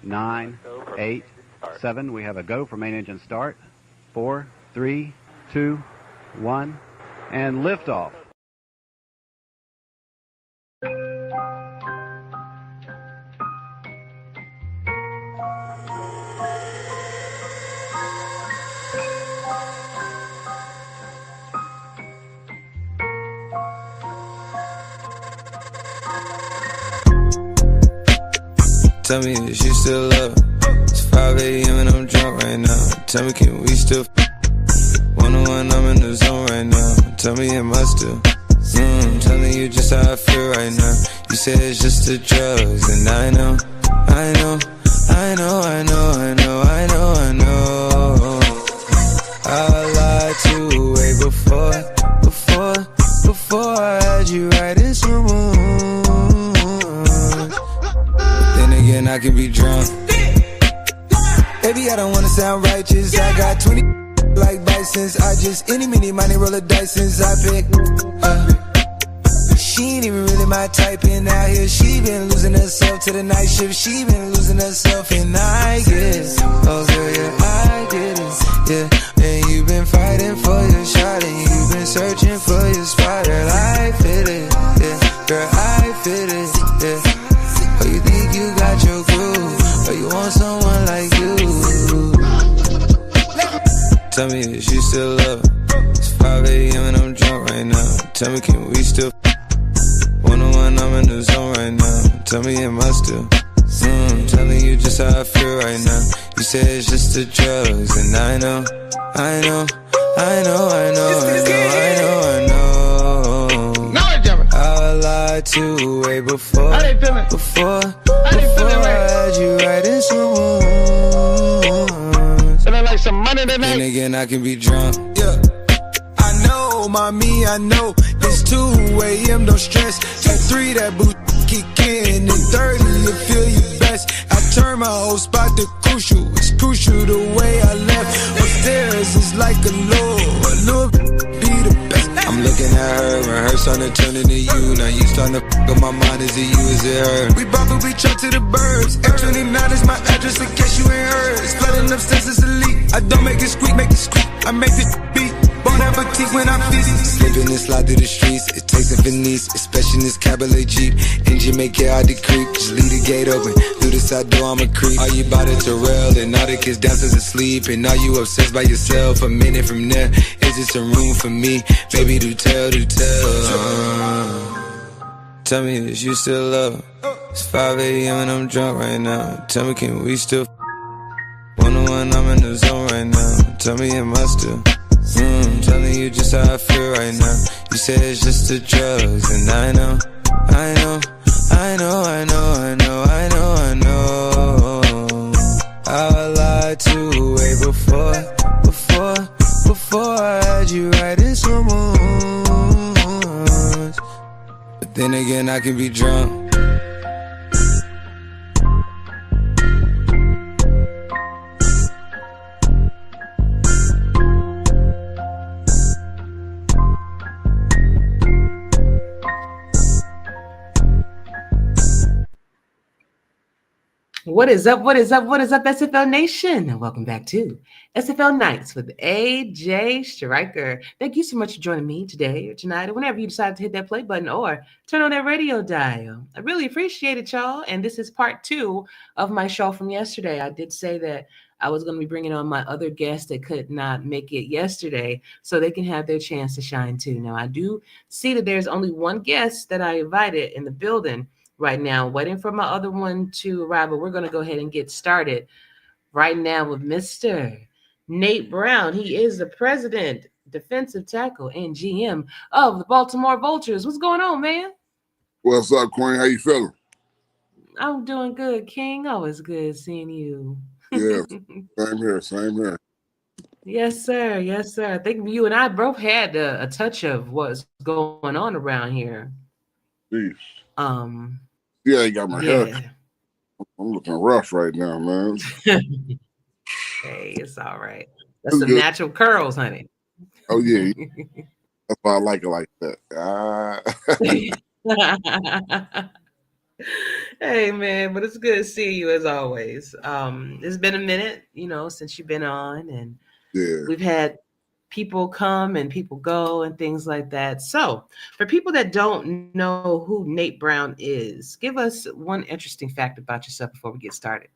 9, 8, 7. We have a go for main engine start. 4, 3, 2, 1, and liftoff. Tell me if you still love. It's 5 a.m. and I'm drunk right now. Tell me, can we still 101, I'm in the zone right now. Tell me, am I still telling you just how I feel right now. You say it's just the drugs, and I know I lied to you way before I had you right in some Then again, I can be drunk. Baby, I don't wanna sound righteous. I got 20 like Bisons. I just any money roll a dice since I picked She ain't even really my type, and out here she been losing herself to the night shift. She been losing herself, and I get it. Oh girl, yeah, I get it. Yeah, and you been fighting for your shot, and you been searching for your spot. Girl, I fit it. Yeah, girl, I fit it. Yeah. Oh, you think you got your groove, or you want someone like you? Tell me if you still love. It's 5 a.m. and I'm drunk right now. Tell me, can we still 101, I'm in the zone right now. Tell me, am I still telling you just how I feel right now. You say it's just the drugs, and I know I lied to you way before I had you right in some wounds. Like some money tonight. Then again, I can be drunk. Yeah, I know, mommy, I know. It's 2 a.m., don't stress. At 3, that boot kick in. And 30, you feel your best. I turn my whole spot to crucial. It's crucial the way I left. Upstairs is like a little be the best. I'm looking at her and her starting to turn into you. Now you starting to f*** up my mind. Is it you, is it her? We bop and we truck to the burbs. F29 is my address in case you ain't heard. It's flooding upstairs, it's elite. I don't make it squeak, make it squeak. I make it beat. Bon appetit when I'm busy. Slipping and slide through the streets. It takes a finesse, especially in this cabaret Jeep. Engine make it hard to creep. Just leave the gate open. Through the side door, I'm a creep. Are you by the Terrell? And all the kids downstairs asleep. And are you obsessed by yourself? A minute from there, is it some room for me? Baby, do tell. Tell me that you still love. It's 5 a.m. and I'm drunk right now. Tell me, can we still 101, I'm in the zone right now. Tell me, am I still telling you just how I feel right now. You say it's just the drugs, and I know I lied to you way before I had you right in some wounds. But then again, I can be drunk. What is up, SFL Nation? Welcome back to SFL Nights with AJ Striker. Thank you so much for joining me today or tonight or whenever you decide to hit that play button or turn on that radio dial. I really appreciate it, y'all. And this is part 2 of my show from yesterday. I did say that I was going to be bringing on my other guests that could not make it yesterday so they can have their chance to shine too. Now, I do see that there's only one guest that I invited in the building right now, waiting for my other one to arrive, but we're going to go ahead and get started right now with Mr. Nate Brown. He is the president, defensive tackle, and GM of the Baltimore Vultures. What's going on, man? What's up, Queen? How you feeling? I'm doing good, King. Always good seeing you. Yeah, same here. Yes, sir. I think you and I both had a touch of what's going on around here. Jeez. Yeah, I got my hair. I'm looking rough right now, man. Hey, it's all right. That's some natural curls, honey. Oh yeah, that's why I like it like that. Hey man, but it's good to see you as always. It's been a minute, since you've been on, and we've had people come and people go and things like that. So, for people that don't know who Nate Brown is, give us one interesting fact about yourself before we get started.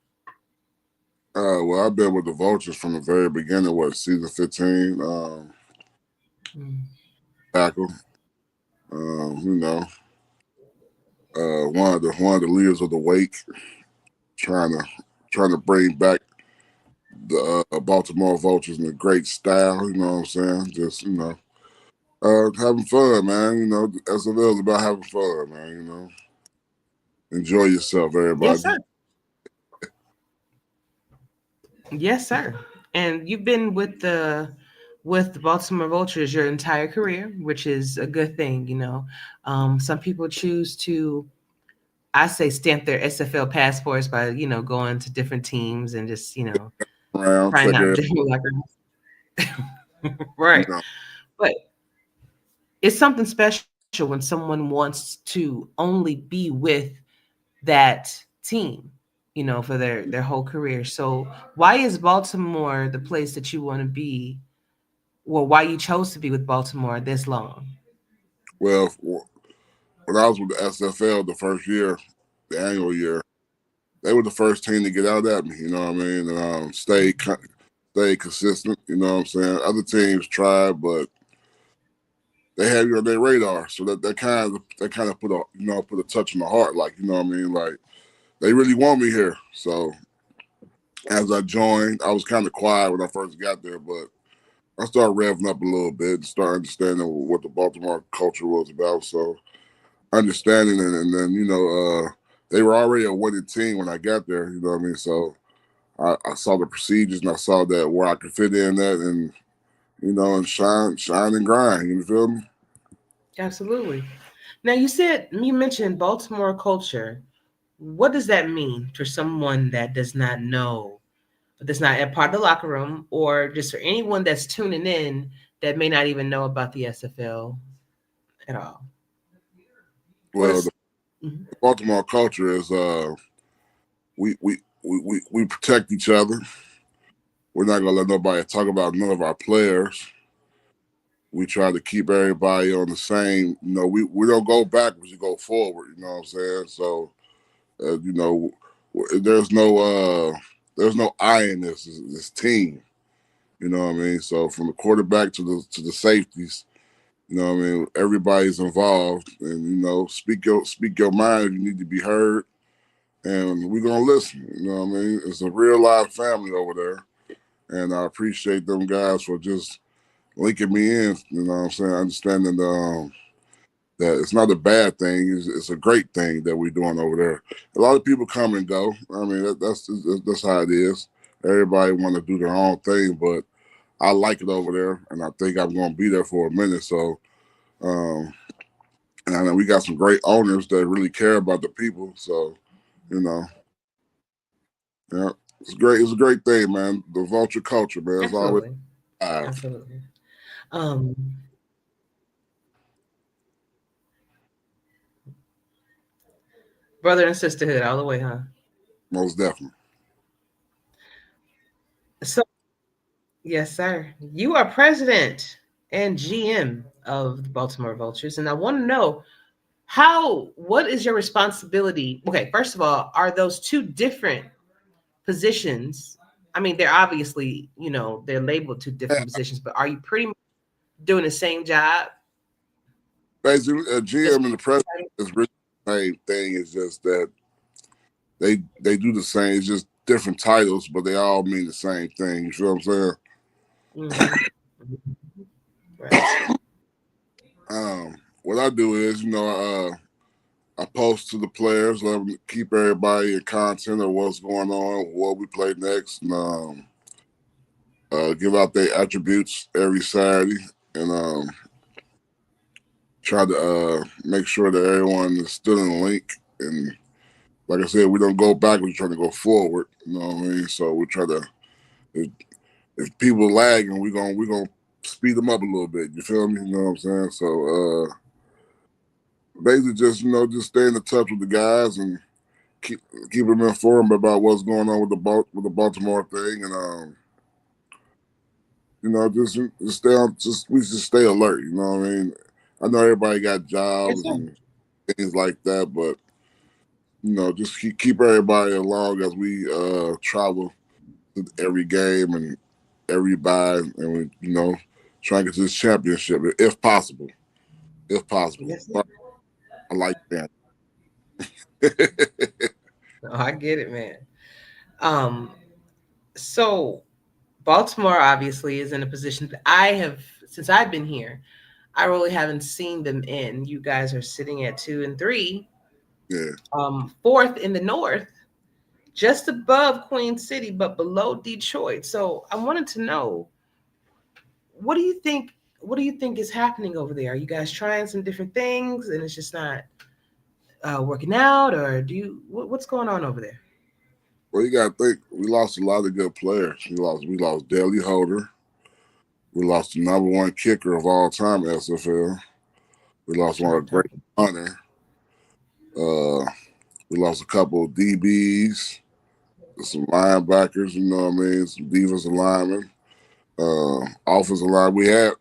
Well, I've been with the Vultures from the very beginning. Season 15? Tackle. One of the leaders of the Wake, trying to bring back the Baltimore Vultures in a great style. You know what I'm saying? Just having fun, man. SFL is about having fun, man. Enjoy yourself, everybody. Yes, sir. Yes, sir. And you've been with the Baltimore Vultures your entire career, which is a good thing. Some people choose to, I say, stamp their SFL passports by going to different teams and just trying out different locker rooms. Right. But it's something special when someone wants to only be with that team, for their whole career. So why is Baltimore the place that you want to be? Well, why you chose to be with Baltimore this long? Well, when I was with the SFL the first year, the annual year, they were the first team to get out at me. You know what I mean? And stay consistent. You know what I'm saying? Other teams tried, but they had you on their radar, so that kind of put a touch in the heart. Like, you know what I mean? Like, they really want me here. So as I joined, I was kind of quiet when I first got there, but I started revving up a little bit and started understanding what the Baltimore culture was about. So understanding it, and then they were already a winning team when I got there. You know what I mean? So I saw the procedures and I saw that where I could fit in that, and and shine and grind. You feel me? Absolutely. Now you mentioned Baltimore culture. What does that mean for someone that does not know, that's not a part of the locker room, or just for anyone that's tuning in that may not even know about the SFL at all? Well, the Baltimore culture is we protect each other. We're not gonna let nobody talk about none of our players. We try to keep everybody on the same. We don't go backwards; we go forward. You know what I'm saying? So, there's no I in this team. You know what I mean? So from the quarterback to the safeties, you know what I mean? Everybody's involved, and speak your mind if you need to be heard, and we're gonna listen. You know what I mean? It's a real live family over there, and I appreciate them guys for just linking me in. You know what I'm saying? Understanding that it's not a bad thing; it's a great thing that we're doing over there. A lot of people come and go. I mean, that's how it is. Everybody want to do their own thing, but I like it over there, and I think I'm going to be there for a minute. So, and I know we got some great owners that really care about the people. So, yeah, it's great. It's a great thing, man. The vulture culture, man. It's Absolutely. always Absolutely. Brother and sisterhood all the way, huh? Most definitely. So, yes, sir. You are president and GM of the Baltimore Vultures, and I want to know what is your responsibility? Okay, first of all, are those two different positions? I mean, they're obviously, they're labeled two different positions, but are you pretty much doing the same job? Basically, a GM and the president is really the same thing. It's just that they do the same. It's just different titles, but they all mean the same thing. You feel what I'm saying? Right. What I do is, I post to the players, let them keep everybody in content of what's going on, what we play next, and give out their attributes every Saturday, and try to make sure that everyone is still in the link. And like I said, we don't go backwards, we're trying to go forward. You know what I mean? So we try to, if people lagging, we're gonna speed them up a little bit. You feel me? You know what I'm saying? So basically just just stay in the touch with the guys and keep them informed about what's going on with the Baltimore thing, and just stay on. We just stay alert. You know what I mean? I know everybody got Yes, jobs sir. and things like that, but just keep everybody along as we travel to every game and every bye, and we try and get to this championship if possible. If possible, Yes, sir. but I like that. Oh, I get it, man. Um, so Baltimore obviously is in a position that I have since I've been here. I really haven't seen them in. You guys are sitting at 2-3, Yeah. fourth in the North, just above Queen City, but below Detroit. So I wanted to know, what do you think? What do you think is happening over there? Are you guys trying some different things and it's just not working out, or what's going on over there? Well, you got to think we lost a lot of good players. We lost Daley Holder. We lost the number one kicker of all time at SFL. We lost one of the great punter. Uh, we lost a couple of DBs, some linebackers. You know what I mean? Some defensive linemen. Offensive line. We had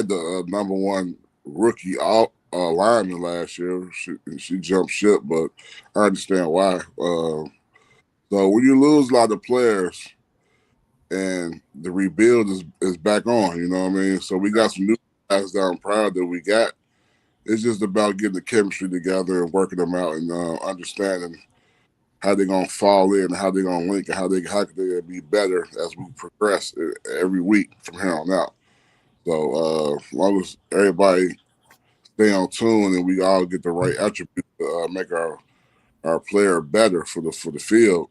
the number one rookie lineman last year. She jumped ship, but I understand why. So when you lose a lot of players and the rebuild is back on, you know what I mean? So we got some new guys that I'm proud that we got. It's just about getting the chemistry together and working them out and understanding how they're gonna fall in, how they're gonna link, and how they be better as we progress every week from here on out. So as long as everybody stay on tune and we all get the right attributes to make our player better for the field,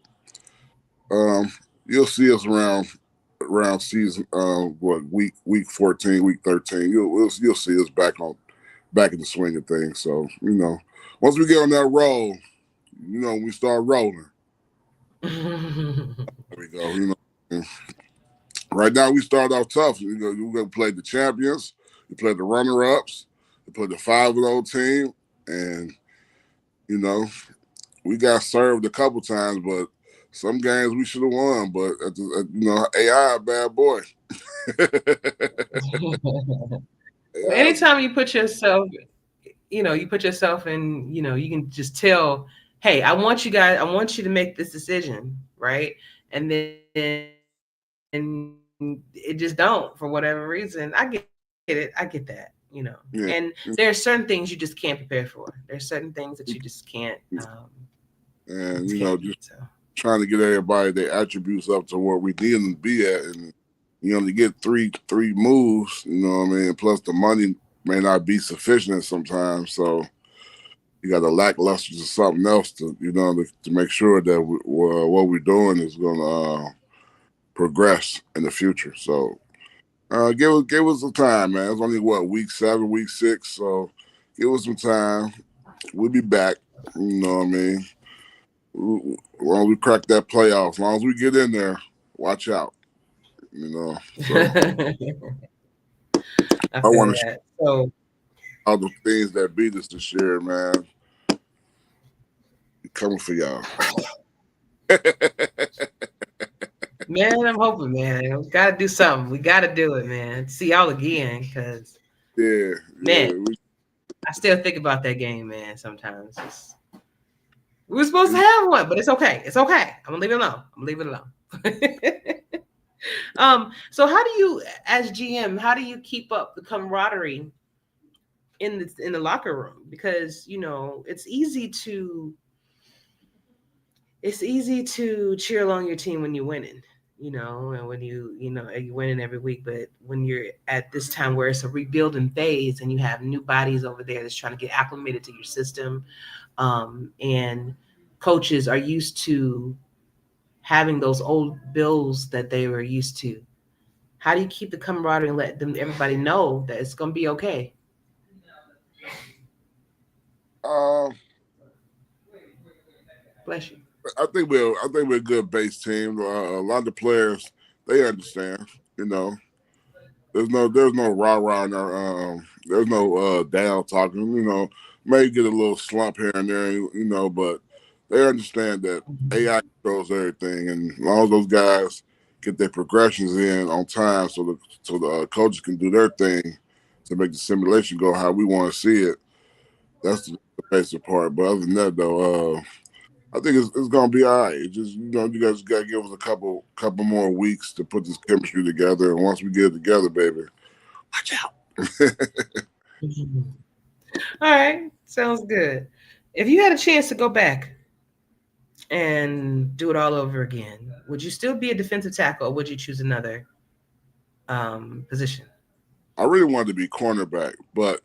you'll see us around season week 14, week 13. You'll see us back in the swing of things. So once we get on that roll, we start rolling. There we go. Right now we start off tough. We're gonna play the champions, we play the runner-ups, we play the 5-0 team, and we got served a couple times, but some games we should have won. But AI a bad boy. Well, anytime you put yourself, you put yourself in, you can just tell, hey, I want you to make this decision, right? And then it just don't for whatever reason. I get it. I get that, Yeah. And there are certain things you just can't prepare for. There's certain things that you just can't. And so. trying to get everybody their attributes up to where we need them to be at, and you only get three moves. You know what I mean? Plus the money may not be sufficient sometimes, so you got a lackluster to something else to make sure that what we're doing is going to progress in the future. So give us some time, man. It's only week 7, week 6, so give us some time. We'll be back. You know what I mean? As long as we crack that playoff, as long as we get in there, watch out. So I want to that. So all the things that beat us this year, man. Coming for y'all. Man, I'm hoping, man. We gotta do something. We gotta do it, man. See y'all again, because man, I still think about that game, man. Sometimes we were supposed to have one, but it's okay. It's okay. I'm gonna leave it alone. So how do you, as GM, how do you keep up the camaraderie in the locker room? Because it's easy to cheer along your team when you're winning, and when you're winning every week. But when you're at this time where it's a rebuilding phase and you have new bodies over there that's trying to get acclimated to your system, and coaches are used to having those old bills that they were used to, how do you keep the camaraderie and let everybody know that it's going to be okay? Bless you. I think we're a good base team. A lot of the players, they understand. There's no rah rah. There's no down talking. may get a little slump here and there, you know, but they understand that AI controls everything, and as long as those guys get their progressions in on time, so the coaches can do their thing to make the simulation go how we want to see it. That's the basic part. But other than that, though, I think it's gonna be all right. It just you guys gotta give us a couple more weeks to put this chemistry together, and once we get it together, baby, watch out. All right, sounds good. If you had a chance to go back and do it all over again, would you still be a defensive tackle, or would you choose another position? I really wanted to be cornerback, but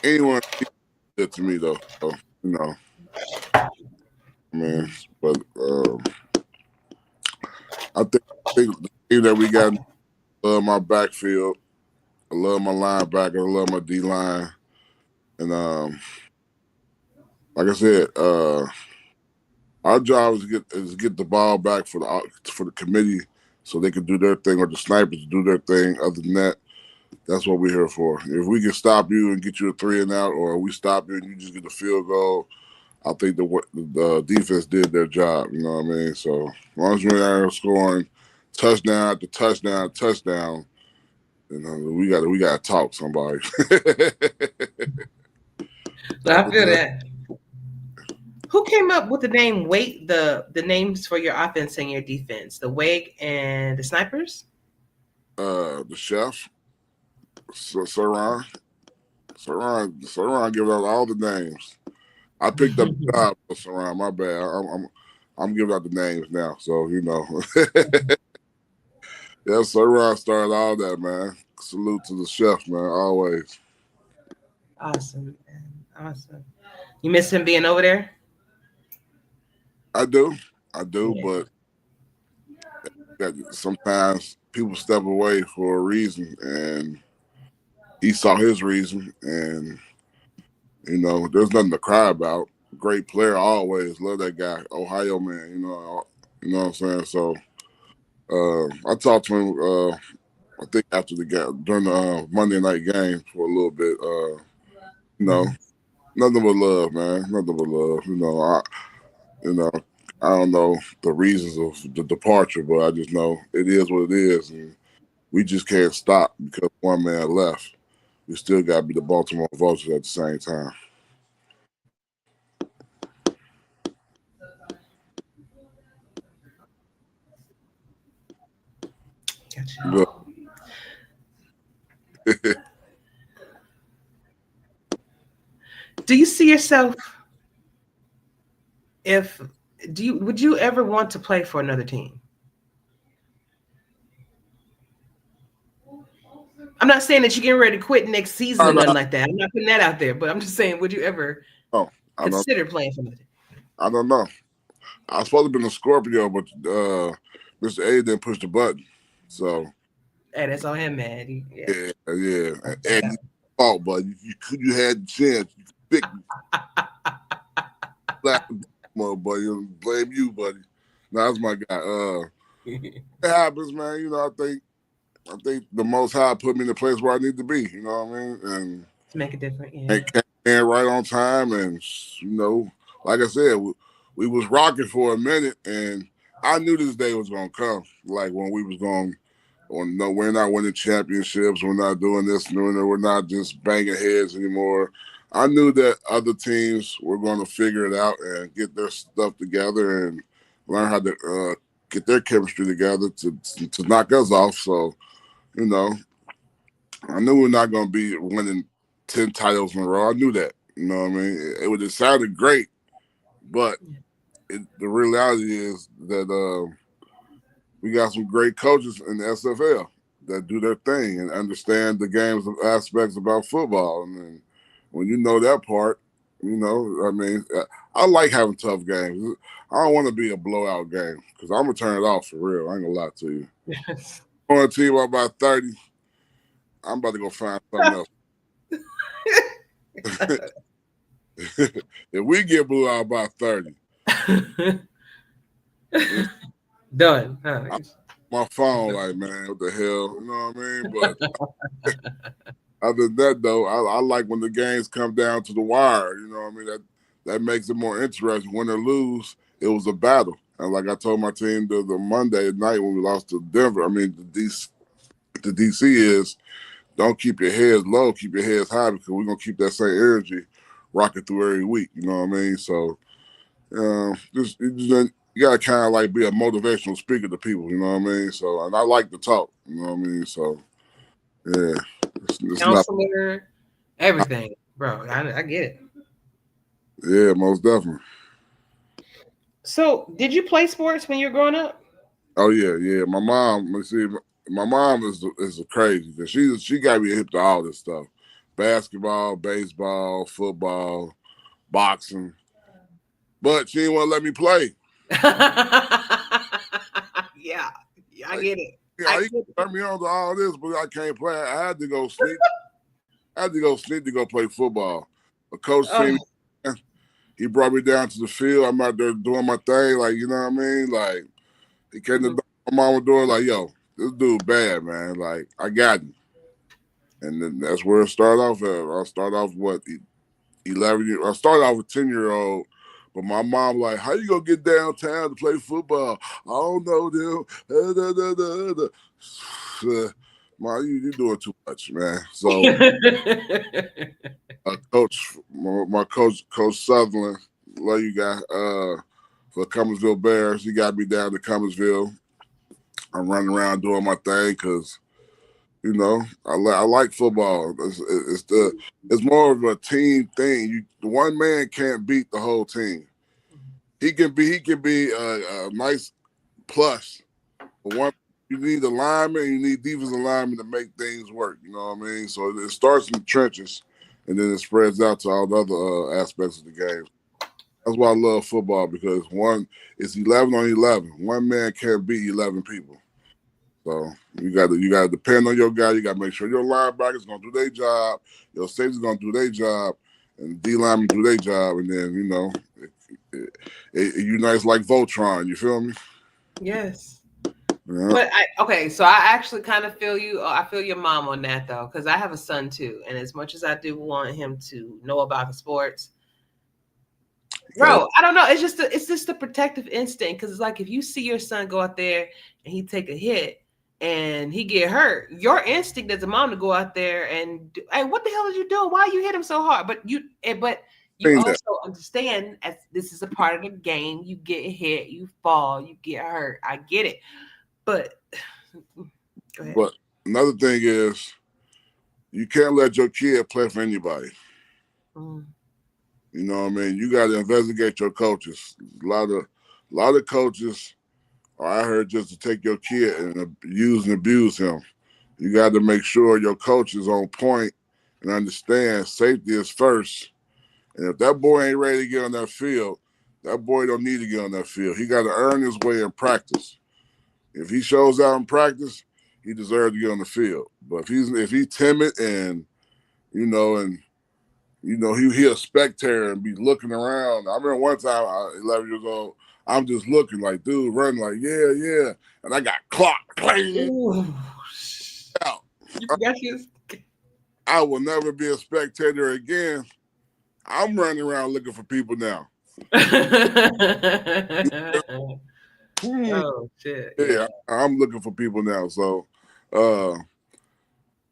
anyone did to me though, so, you know. Man, but I think the team that we got, I love my backfield, I love my linebacker, I love my D line, and like I said, our job is to get the ball back for the committee so they can do their thing, or the snipers do their thing. Other than that, that's what we're here for. If we can stop you and get you a 3 and out, or we stop you and you just get a field goal, I think the defense did their job. You know what I mean? So as long as we're out scoring touchdown after touchdown, touchdown, you know, we got to talk somebody. I feel that. Who came up with the name Wait, the names for your offense and your defense? The Wake and the Snipers? The chef, Saran giving out all the names. I picked up the job for Saran. My bad. I'm giving out the names now, so you know. Yeah, Saran started all that, man. Salute to the chef, man. Always. Awesome, man. Awesome. You miss him being over there? I do, Yeah. but sometimes people step away for a reason, and he saw his reason, and you know, there's nothing to cry about. Great player, always love that guy, Ohio man. You know what I'm saying. So I talked to him. I think after the game during the Monday night game for a little bit. You know, nothing but love, man. Nothing but love. You know, I don't know the reasons of the departure, but I just know it is what it is, and we just can't stop because one man left. We still got to be the Baltimore Vultures at the same time. Gotcha. Do you see yourself would you ever want to play for another team? I'm not saying that you're getting ready to quit next season or nothing like that. I'm not putting that out there, but I'm just saying, would you ever consider playing for another team? I don't know. I was supposed to be a Scorpio, but Mr. A didn't push the button. So hey, that's on him, man. Yeah. And fault, but you had the chance. You picked buddy. Blame you, buddy. No, that's my guy. It happens, man. You know, I think the Most High put me in the place where I need to be. You know what I mean? And to make a difference. Yeah. And came in right on time, and you know, like I said, we was rocking for a minute, and I knew this day was gonna come. Like when we was going, no, we're not winning championships. We're not doing this, doing that. We're not just banging heads anymore. I knew that other teams were going to figure it out and get their stuff together and learn how to get their chemistry together to knock us off. So, you know, I knew we're not going to be winning 10 titles in a row. I knew that. You know what I mean? It would have sounded great, but the reality is that we got some great coaches in the SFL that do their thing and understand the game's aspects about football. And when you know that part, you know, I mean, I like having tough games. I don't want to be a blowout game because I'm going to turn it off for real. I ain't going to lie to you. Yes. On a team about 30, I'm about to go find something else. If we get blew out by 30. Done. my phone, like, man, what the hell? You know what I mean? But other than that, though, I like when the games come down to the wire. You know what I mean? That makes it more interesting. Win or lose, it was a battle. And like I told my team the Monday night when we lost to Denver, I mean, the DC is don't keep your heads low, keep your heads high because we're going to keep that same energy rocking through every week. You know what I mean? So you got to kind of like be a motivational speaker to people. You know what I mean? So, and I like to talk. You know what I mean? So, yeah. It's Counselor, everything, bro. I get it. Yeah, most definitely. So, did you play sports when you were growing up? Oh yeah. My mom, my mom is crazy because she got me hip to all this stuff: basketball, baseball, football, boxing. But she didn't want to let me play. Yeah, I get it. Yeah, you turn me on to all this, but I can't play. I had to go sneak. I had to go sneak to go play football. A coach seen me. He brought me down to the field. I'm out there doing my thing, like, you know what I mean? Like, he came to my mama door, like, yo, this dude bad, man. Like, I got him. And then that's where it started off at. I started off, 11 years. I started off with 10-year-old, but my mom like, how you gonna get downtown to play football? I don't know them. Ma, you doing too much, man. So, my coach, Coach Sutherland, love you guys, for Cumminsville Bears. He got me down to Cumminsville. I'm running around doing my thing because, you know, I like football. It's more of a team thing. One man can't beat the whole team. He can be a nice plus, but one you need a lineman, you need defensive linemen to make things work. You know what I mean? So it starts in the trenches, and then it spreads out to all the other aspects of the game. That's why I love football because it's 11 on 11. One man can't beat 11 people. So you got to depend on your guy. You got to make sure your linebackers gonna do their job, your safety's gonna do their job, and D linemen do their job, and then you know it unites like Voltron. You feel me? Yes. Yeah. But so I actually kind of feel you. I feel your mom on that though, because I have a son too, and as much as I do want him to know about the sports, bro, I don't know. It's just the protective instinct because it's like if you see your son go out there and he take a hit and he get hurt, your instinct as a mom to go out there and hey, what the hell are you doing? Why you hit him so hard? But you also understand as this is a part of the game. You get hit, you fall, you get hurt. I get it. But go ahead. But another thing is you can't let your kid play for anybody. You know what I mean? You got to investigate your coaches. A lot of coaches are out here just to take your kid and use and abuse him. You got to make sure your coach is on point and understand safety is first. And if that boy ain't ready to get on that field, that boy don't need to get on that field. He got to earn his way in practice. If he shows out in practice, he deserves to get on the field. But if he's timid and he a spectator and be looking around. I remember one time, 11 years old, I'm just looking like, dude, running like, yeah, and I got clocked. Out. I will never be a spectator again. I'm running around looking for people now. Oh shit! Yeah, I'm looking for people now. So,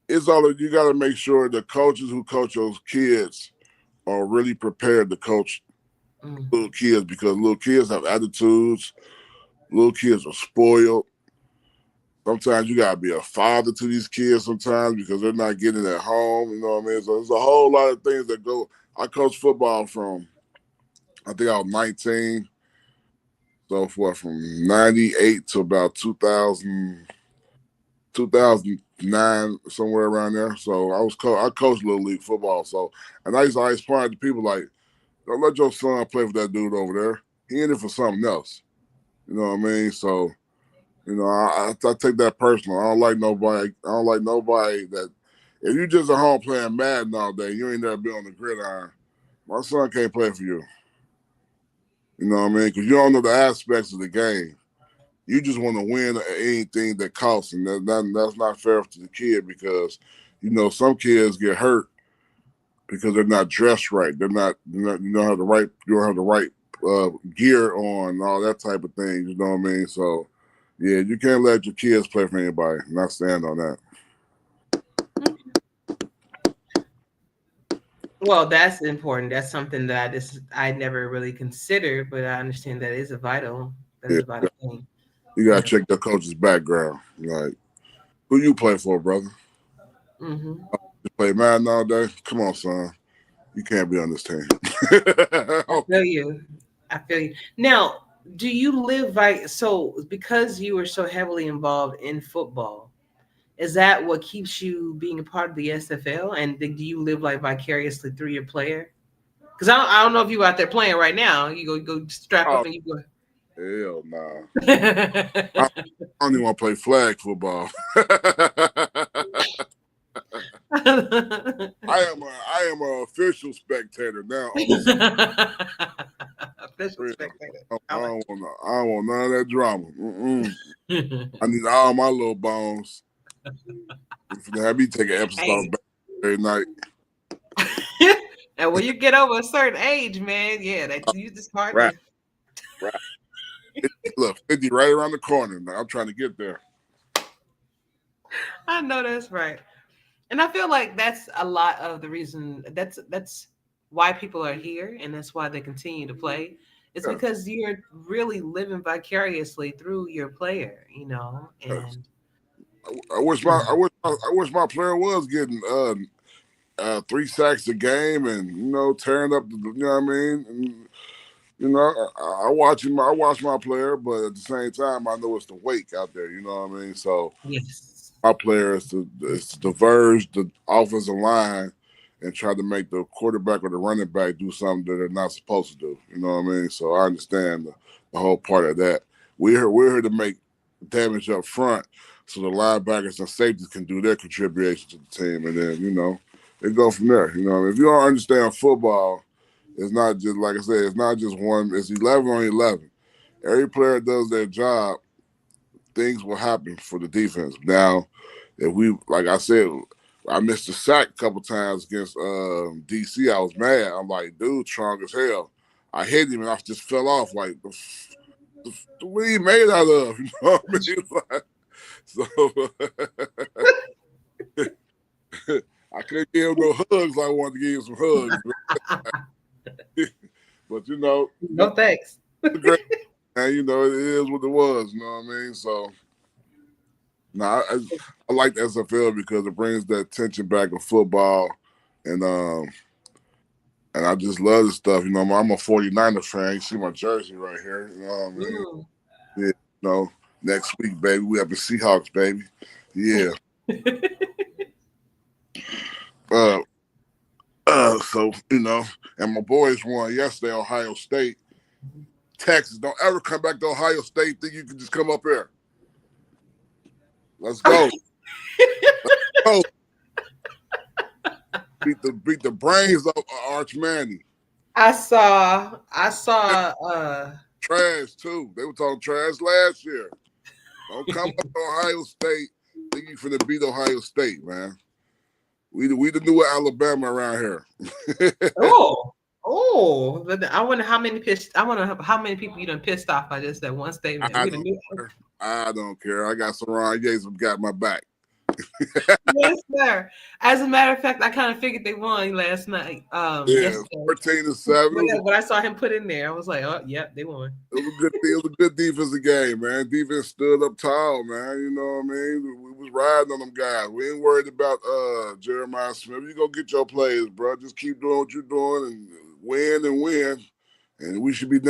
it's all you got to make sure the coaches who coach those kids are really prepared to coach little kids because little kids have attitudes. Little kids are spoiled. Sometimes you gotta be a father to these kids sometimes because they're not getting it at home. You know what I mean? So there's a whole lot of things that go. I coached football from, I think I was 19. So from 98 to about 2009, somewhere around there. So I coached Little League football. So, and I used to always point to people like, don't let your son play for that dude over there. He in it for something else. You know what I mean? So, you know, I take that personal. I don't like nobody that if you just at home playing Madden all day, you ain't never been on the gridiron. My son can't play for you. You know what I mean? Because you don't know the aspects of the game. You just want to win at anything that costs, and that's not fair to the kid because, some kids get hurt because they're not dressed right. They're not you don't have the right gear on and all that type of thing. You know what I mean? So, yeah, you can't let your kids play for anybody. Not stand on that. Well, that's important. That's something that I never really considered, but I understand that is a vital thing. You gotta check the coach's background. Like, who you play for, brother? Mm-hmm. You play Madden all day? Come on, son. You can't be on this team. I feel you. Now, do you live because you were so heavily involved in football, is that what keeps you being a part of the SFL? And do you live like vicariously through your player? Because I don't know if you out there playing right now. You go strap up and you go. Hell nah. I don't even want to play flag football. I am an official spectator now. Official spectator. I don't want none of that drama. I need all my little bones. Have me take an episode back every night. And when you get over a certain age, man, yeah, you just hard. Right. Look, 50 right around the corner. Now I'm trying to get there. I know that's right. And I feel like that's a lot of the reason that's why people are here, and that's why they continue to play. It's because you're really living vicariously through your player, And I wish my player was getting 3 sacks a game and tearing up the, you know what I mean. And, I watch my player, but at the same time, I know it's the wake out there. You know what I mean. So yes, my player is to diverge the offensive line and try to make the quarterback or the running back do something that they're not supposed to do. You know what I mean? So I understand the whole part of that. We're here to make damage up front so the linebackers and safeties can do their contribution to the team. And then, it go from there. If you don't understand football, it's not just, like I said, it's not just one. It's 11 on 11. Every player does their job, things will happen for the defense. Now, if like I said, I missed a sack a couple times against DC. I was mad. I'm like, dude, strong as hell. I hit him and I just fell off. Like, what are you made out of? You know what I mean? So I couldn't give him no hugs. I wanted to give him some hugs. But no thanks. Great, and it is what it was. You know what I mean? So, I like the SFL because it brings that tension back in football, and I just love this stuff. I'm a 49er fan. You see my jersey right here. You know what I mean? Yeah. Next week, baby, we have the Seahawks, baby. Yeah. So, and my boys won yesterday, Ohio State. Texas, don't ever come back to Ohio State, think you can just come up here. Let's go. Let's go. Beat the brains of Arch Manning. I saw trash too. They were talking trash last year. Don't come up to Ohio State think you finna beat Ohio State, man. We the new Alabama around here. I wonder how many people you done pissed off by just that one statement. I don't care. I got Saran Yates got my back. Yes, sir. As a matter of fact, I kind of figured they won last night. 14-7. When I saw him put in there, I was like, "Oh, yep, they won." It was a good defensive game, man. Defense stood up tall, man. You know what I mean? We was riding on them guys. We ain't worried about Jeremiah Smith. You go get your plays, bro. Just keep doing what you're doing and win. And we should be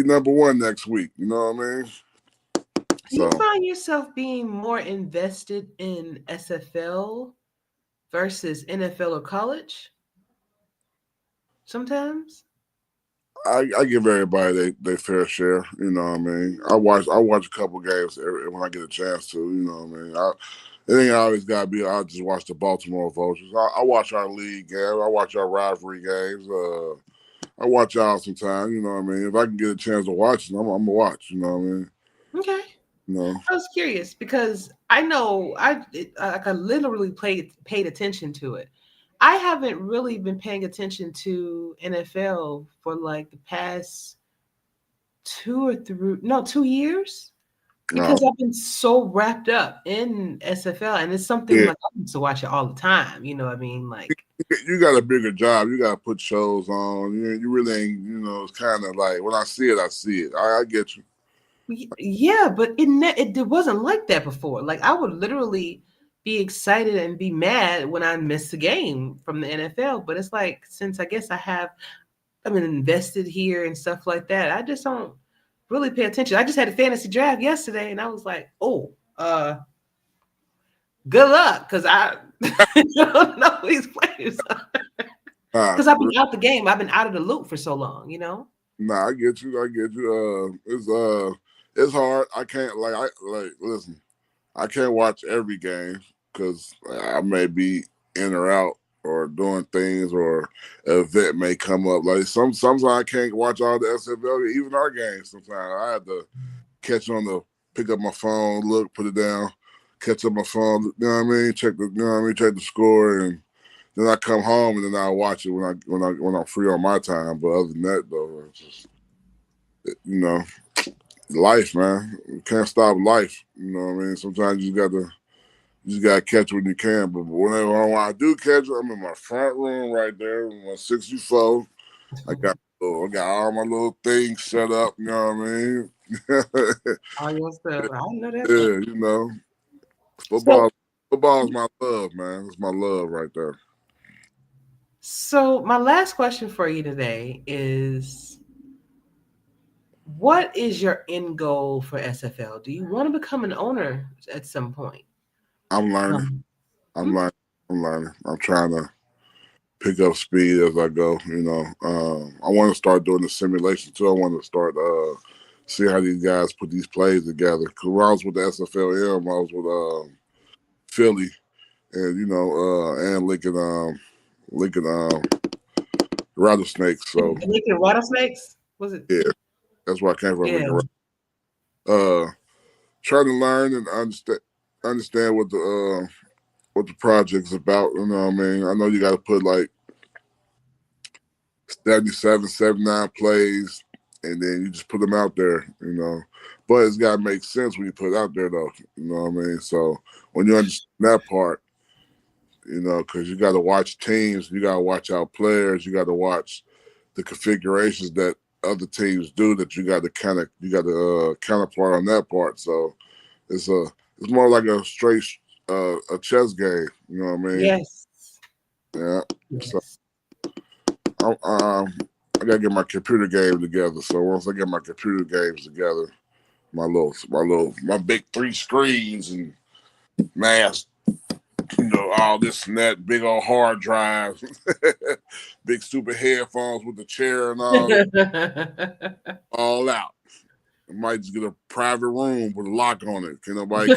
number one next week. You know what I mean? Do you find yourself being more invested in SFL versus NFL or college? Sometimes I give everybody their fair share. You know what I mean? I watch a couple games when I get a chance to. You know what I mean? It ain't always got to be. I just watch the Baltimore Vultures. I watch our league games. I watch our rivalry games. I watch y'all sometimes. You know what I mean? If I can get a chance to watch them, I'm gonna watch. You know what I mean? Okay. No. I was curious because I know I literally paid attention to it. I haven't really been paying attention to NFL for like the past 2 years No. because I've been so wrapped up in SFL and it's something Yeah. like I used to watch it all the time. You know what I mean? Like You got a bigger job. You got to put shows on. You really ain't, it's kind of like when I see it, I see it. I get you. yeah, but it wasn't like that before. Like I would literally be excited and be mad when I missed a game from the NFL. But it's like since I guess I've been invested here and stuff like that, I just don't really pay attention. I just had a fantasy draft yesterday, and I was like, oh, good luck, because I don't know these players. Nah, Because I've been out the game, I've been out of the loop for so long, you know. nah, I get you. I get you. It's hard. I can't listen. I can't watch every game because I may be in or out or doing things or an event may come up. Like sometimes I can't watch all the SFL, even our games. Sometimes I have to pick up my phone, look, put it down, catch up my phone. You know what I mean? Check the score, and then I come home and then I watch it when I'm free on my time. But other than that, though, it's just life, man. You can't stop life. You know what I mean? Sometimes you just gotta catch when you can. But when I do catch it, I'm in my front room right there with my 64. I got all my little things set up. You know what I mean? All your stuff. I know that. Yeah, So, football is my love, man. It's my love right there. so my last question for you today is, what is your end goal for SFL? Do you want to become an owner at some point? I'm learning. Um, I'm learning. I'm learning. I'm trying to pick up speed as I go. I want to start doing the simulation too. I want to start see how these guys put these plays together. Cause when I was with the SFLM, I was with Philly and and Lincoln Rattlesnakes. So Lincoln Rattlesnakes? Was it? yeah, that's where I came from. Yeah. Lincoln. Trying to learn and understand what the project's about. You know what I mean? I know you got to put like 77, 79 plays, and then you just put them out there. But it's got to make sense when you put it out there, though. You know what I mean? So when you understand that part, because you got to watch teams, you got to watch out players, you got to watch the configurations that other teams do that you got to counterpart on that part. So it's more like a straight a chess game. You know what I mean? Yes. Yeah. Yes. So I gotta get my computer game together. So once I get my computer games together, my big 3 screens and mass, all this and that, big old hard drive, big stupid headphones with the chair and all out. I might just get a private room with a lock on it. Can nobody?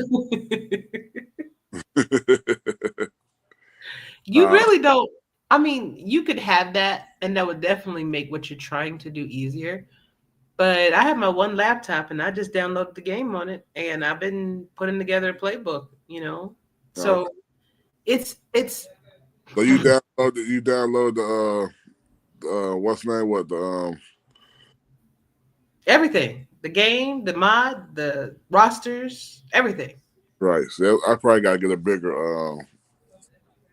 You really don't. I mean, you could have that, and that would definitely make what you're trying to do easier. But I have my one laptop, and I just downloaded the game on it, and I've been putting together a playbook. So it's. So you download the what's the name? What the Everything, the game, the mod, the rosters, everything. Right. So I probably gotta get a bigger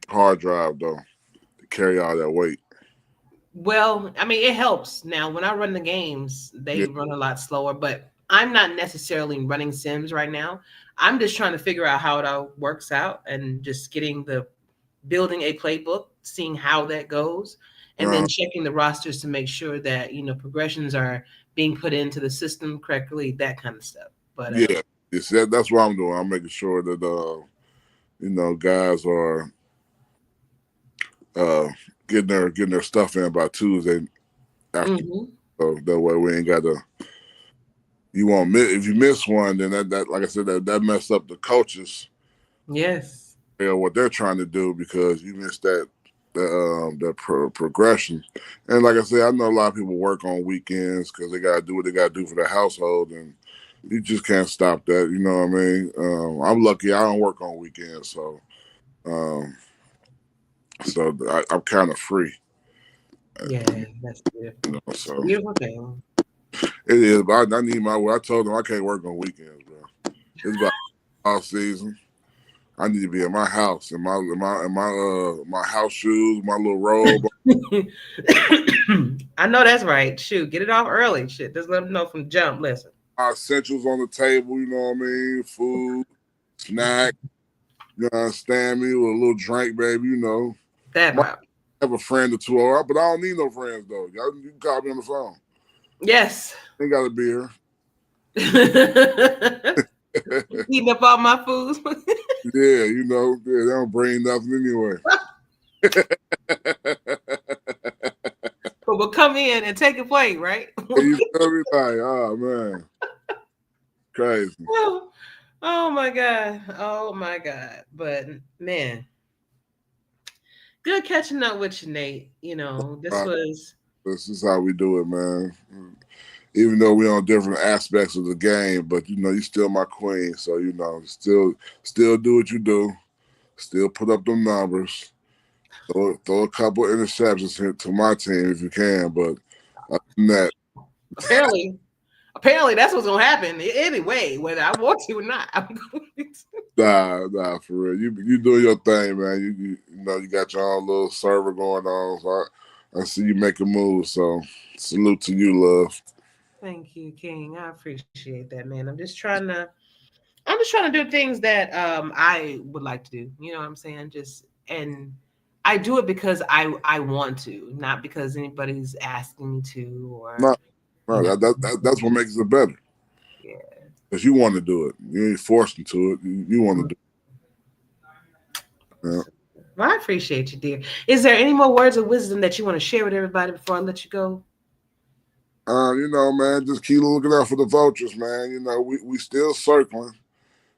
hard drive though to carry all that weight. Well, I mean, it helps. Now, when I run the games, they Yeah. run a lot slower, but I'm not necessarily running Sims right now. I'm just trying to figure out how it all works out and just building a playbook, seeing how that goes, and then checking the rosters to make sure that, progressions are being put into the system correctly, that kind of stuff. But yeah, that's what I'm doing. I'm making sure that guys are getting their stuff in by Tuesday after, so that way we ain't got to. You won't miss if you miss one, then that like I said that mess up the coaches. Yes. What they're trying to do because you missed that progression. And like I said, I know a lot of people work on weekends because they got to do what they got to do for their household, and you just can't stop that. You know what I mean? I'm lucky I don't work on weekends, so um, I'm kind of free. Yeah, that's beautiful. You know, It's a so beautiful thing. it is. But I need my. I told them I can't work on weekends, bro. It's about all season. I need to be in my house, my house shoes, my little robe, I know that's right. Shoot, get it off early. Shit, just let them know from jump. Listen, my essentials on the table. You know what I mean? Food, snack. You understand me? With a little drink, baby. You know. that Might part. have a friend or two, all right, but I don't need no friends though. Y'all, you can call me on the phone. Yes. Ain't got to be here. Eating up all my food. Yeah, you know, yeah, they don't bring nothing anyway. But we'll come in and take a plate, right? You feel me? Like, oh man, crazy. Oh my God. Oh my God. But man, good catching up with you, Nate. You know, this was. This is how we do it, man. Even though we're on different aspects of the game, but you know, you're still my queen. So you know, still do what you do. Still put up them numbers. Throw a couple interceptions here to my team if you can. But other than that, Apparently that's what's gonna happen anyway, whether I want to or not. I'm going to. nah, for real. You doing your thing, man. You know you got your own little server going on. So I see you making moves. So salute to you, love. Thank you, King. I appreciate that, man. I'm just trying to do things that I would like to do. You know what I'm saying? And I do it because I want to, not because anybody's asking me to or No, you know. that's what makes it better. Yeah. Because you want to do it. You ain't forced into it. You want to do it. Yeah. Well, I appreciate you, dear. Is there any more words of wisdom that you want to share with everybody before I let you go? You know, man, just keep looking out for the vultures, man. You know, we still circling.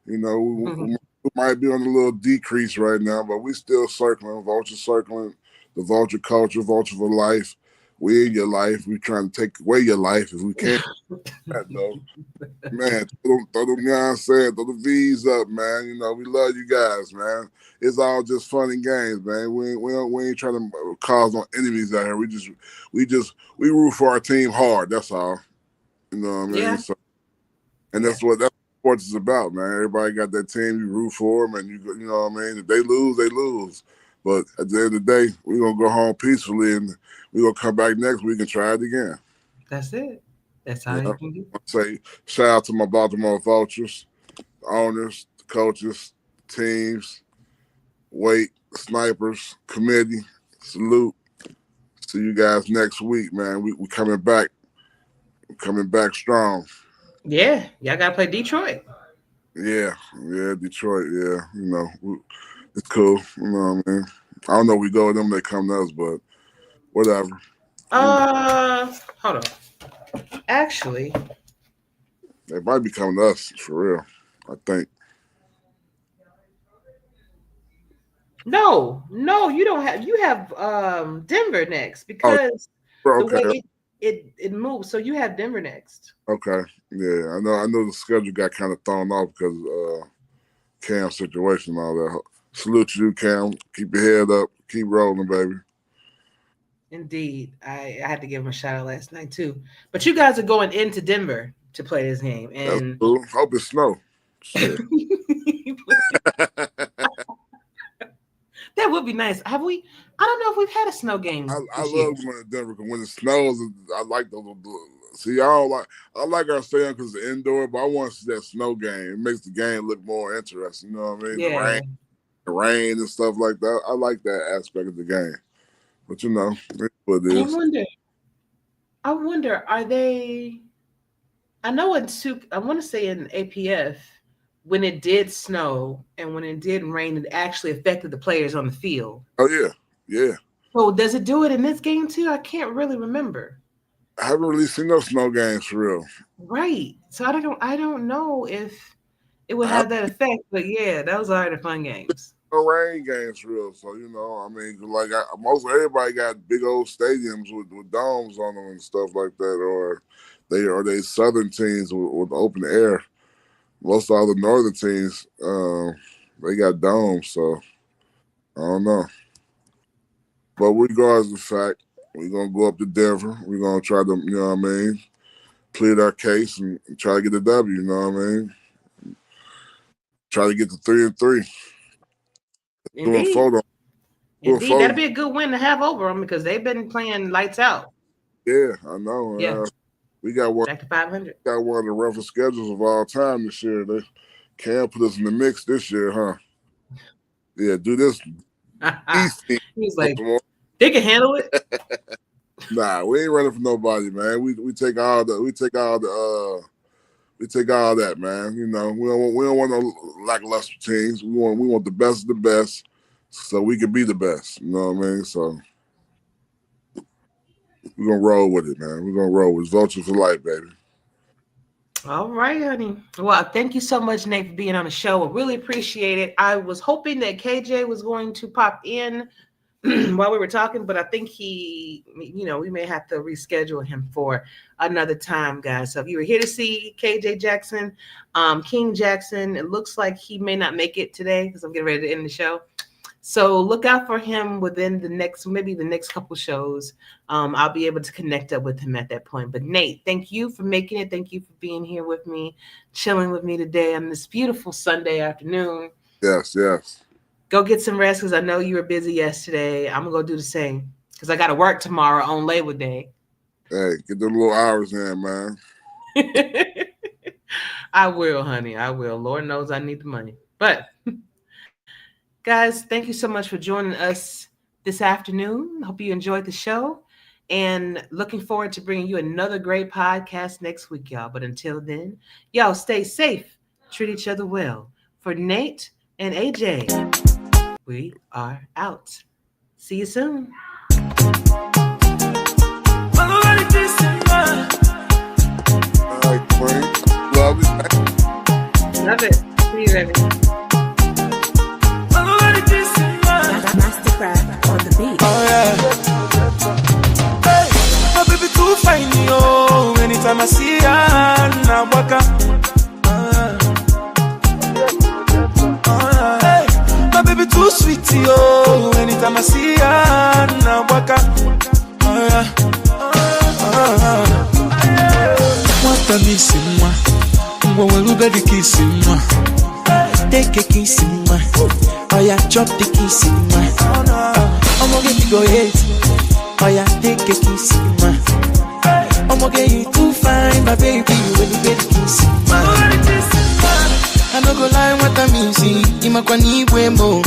You know, we might be on a little decrease right now, but we still circling, vulture circling, the vulture culture, vulture for life. We in your life. We trying to take away your life if we can. Though. Man, throw them, you know what I'm saying? Throw the V's up, man. You know, we love you guys, man. It's all just fun and games, man. We ain't trying to cause no enemies out here. We root for our team hard. That's all. You know what I mean? Yeah. So, and that's what sports is about, man. Everybody got that team you root for them, and you know what I mean. If they lose, they lose. But at the end of the day, we're gonna go home peacefully, and we're gonna come back next week and try it again. That's it. That's how you can do it. I say shout out to my Baltimore Vultures, the owners, the coaches, teams, weight, snipers, committee. Salute. See you guys next week, man. We coming back. We're coming back strong. Yeah, y'all gotta play Detroit. Yeah, Detroit. Yeah, you know, it's cool. You know what I mean? I don't know if we go with them, they come to us, but whatever. Hold on. Actually, They might be coming to us for real. I think. no, you don't have. You have Denver next because the Okay. way it moves. So you have Denver next. Okay. Yeah, I know the schedule got kind of thrown off because Cam's situation and all that. Salute you, Cam. Keep your head up. Keep rolling, baby. Indeed, I had to give him a shout out last night too. But you guys are going into Denver to play this game, That's and cool. Hope it snow. Shit. that would be nice. Have we? I don't know if we've had a snow game. I love going to Denver because when it snows, I like those. See, I like our stadium because it's indoor, but I want to see that snow game. It makes the game look more interesting. You know what I mean? Yeah. The rain and stuff like that. I like that aspect of the game. But you know, it's what it is. I wonder, are they? I know I want to say in APF, when it did snow and when it did rain, it actually affected the players on the field. Oh yeah. So does it do it in this game too? I can't really remember. I haven't really seen no snow games for real. Right. So I don't know if it would have that effect, but yeah, those are the fun games. No rain games for real. So you know, I mean, like most everybody got big old stadiums with domes on them and stuff like that, or they southern teams with open air. Most of all the northern teams, they got domes, so I don't know. But regardless of the fact, we're gonna go up to Denver. We're gonna try to, you know what I mean, plead our case and try to get the W. You know what I mean? Try to get to 3-3. Indeed. Photo. Indeed, that'd be a good win to have over them because they've been playing lights out. Yeah, I know. Yeah. We got one. Back to 500. Got one of the roughest schedules of all time this year. They can't put us in the mix this year, huh? Yeah, do this. He's like, they can handle it. Nah, we ain't running for nobody, man. We take all that, man. You know, we don't want no lackluster teams. We want the best of the best, so we can be the best. You know what I mean? So we're gonna roll with it, man. We're gonna roll with it. Vultures for life, baby. All right, honey. Well, thank you so much, Nate, for being on the show. I really appreciate it. I was hoping that KJ was going to pop in while we were talking, but I think we may have to reschedule him for another time, guys. So if you were here to see KJ Jackson, King Jackson, it looks like he may not make it today because I'm getting ready to end the show. So look out for him within the next couple shows. I'll be able to connect up with him at that point. But Nate, thank you for making it. Thank you for being here with me, chilling with me today on this beautiful Sunday afternoon. Yes. Go get some rest because I know you were busy yesterday. I'm going to go do the same because I got to work tomorrow on Labor Day. Hey, get the little hours in, man. I will, honey. I will. Lord knows I need the money. But guys, thank you so much for joining us this afternoon. Hope you enjoyed the show and looking forward to bringing you another great podcast next week, y'all. But until then, y'all stay safe, treat each other well. For Nate and AJ, we are out. See you soon. Love it. Love it. See you, baby. Mastercraft on the beat. Oh yeah. Hey, my baby too fine, yo. Anytime I see her, now waka. Hey, my baby too sweet, yo. Anytime I see her, now waka. Oh yeah. What a missing one. We'll be the kissing one. Take a kiss in my. Oh yeah, chop the kiss in my. I'm gonna get you go hate. Oh yeah, take a kiss in my. I'm gonna get you too fine, my baby. When you get the kiss in my. I no go lie, what I mean, see. Ima kwa ni wemo.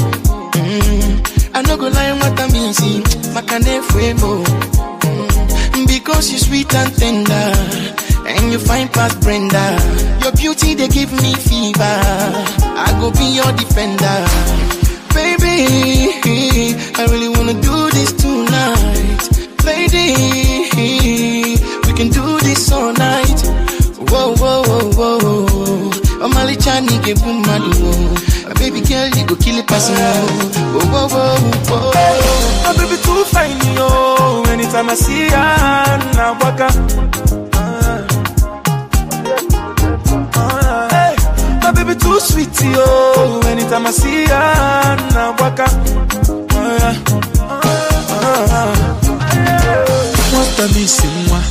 I no go lie, what I mean, see. Makane fuemo. Because you sweet and tender. And you find past Brenda. Your beauty, they give me fever. I go be your defender. Baby, I really wanna do this tonight. Lady, we can do this all night. Whoa, whoa, whoa, whoa. Oh, Mali Chani, get boom, madu. Baby girl, you go kill it, person. Whoa, whoa, whoa, whoa. My baby too fine, yo. Anytime I see her, now waka. My baby too sweet, yo. Anytime I see her, now waka. What a missing one.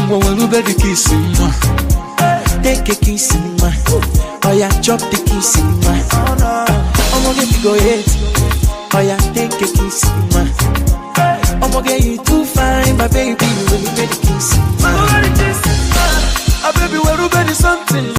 What will be the kissing one? Take a kiss in my. Oh yeah, chop the kiss in my. I'm gonna get you go hate. Oh yeah, take a kiss in my. I'm gonna get you too fine, my baby. When you get the kiss in my. Oh baby, what will be something?